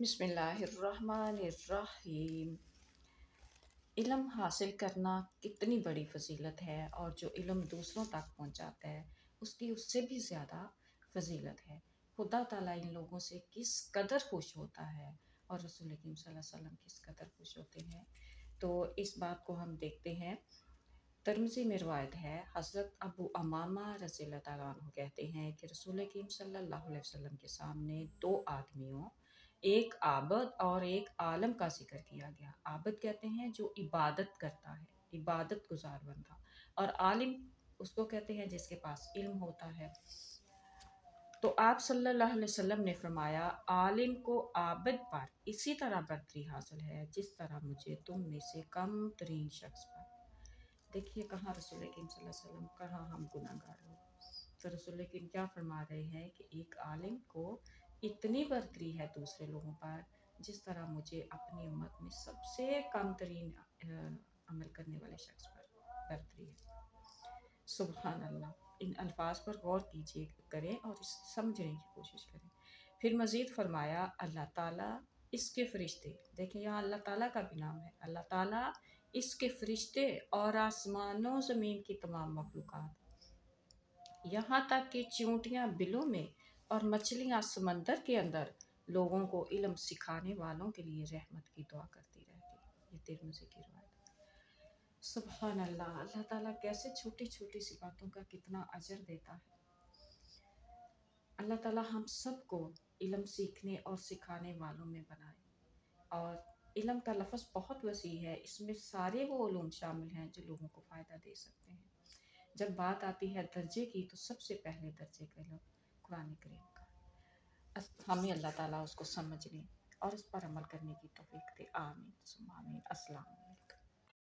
बिस्मिल्लाहिर्रहमानिर्रहीम। इल्म हासिल करना कितनी बड़ी फजीलत है, और जो इल्म दूसरों तक पहुंचाता है उसकी उससे भी ज़्यादा फजीलत है। खुदा ताला इन लोगों से किस कदर खुश होता है और रसूल करीम सल्लल्लाहु अलैहि वसल्लम किस कदर खुश होते हैं, तो इस बात को हम देखते हैं। तिरमिज़ी में रिवायत है, हज़रत अबू अमामा रज़ियल्लाहु ताला अन्हु कहते हैं कि रसूल करीम सल्लल्लाहु अलैहि वसल्लम के सामने दो आदमियों, एक आबद और एक आलम का जिक्र किया गया। आबद कहते हैं जो इबादत करता है, इबादत गुजार बंदा, और आलिम उसको कहते हैं जिसके पास इल्म होता है। तो आप सल्लल्लाहु अलैहि वसल्लम ने फरमाया, आलिम को आबद पर इसी तरह बरतरी हासिल है जिस तरह मुझे तुम में से कम तरीन शख्स पर। देखिए कहाँ रसूल करीम सल्लल्लाहु अलैहि वसल्लम, कहाँ हम गुनाहगार लोग। तो रसूल करीम क्या फरमा रहे हैं कि एक आलिम को इतनी बरतरी है दूसरे लोगों पर जिस तरह मुझे अपनी उम्मत में सबसे कम तरीन अमल करने वाले शख्स पर बरतरी है। सुबहान अल्लाह। इन अल्फाज पर गौर कीजिए, करें और इस समझने की कोशिश करें। फिर मज़ीद फरमाया, अल्लाह ताला इसके फरिश्ते, देखिए यहाँ अल्लाह ताला का भी नाम है, अल्लाह ताला इसके फरिश्ते और आसमानों ज़मीन की तमाम मखलूक़ात, यहाँ तक कि चींटियाँ बिलों में और मछलियाँ समंदर के अंदर लोगों को इल्म सिखाने वालों के लिए रहमत की दुआ करती रहती है। ये तिरमिज़ी की रिवायत। सुभान अल्लाह, अल्लाह ताला कैसे छोटी छोटी सी बातों का कितना अजर देता है। अल्लाह ताला हम सबको इल्म सीखने और सिखाने वालों में बनाए। और इल्म का लफ्ज़ बहुत वसी है, इसमें सारे वो उलूम शामिल हैं जो लोगों को फ़ायदा दे सकते हैं। जब बात आती है दर्जे की, तो सबसे पहले दर्जे का इल्म कुरान करीम का। हमें अल्लाह ताला उसको समझने और उस पर अमल करने की तौफीक दे। आमीन सुम्मा आमीन। अस्सलाम।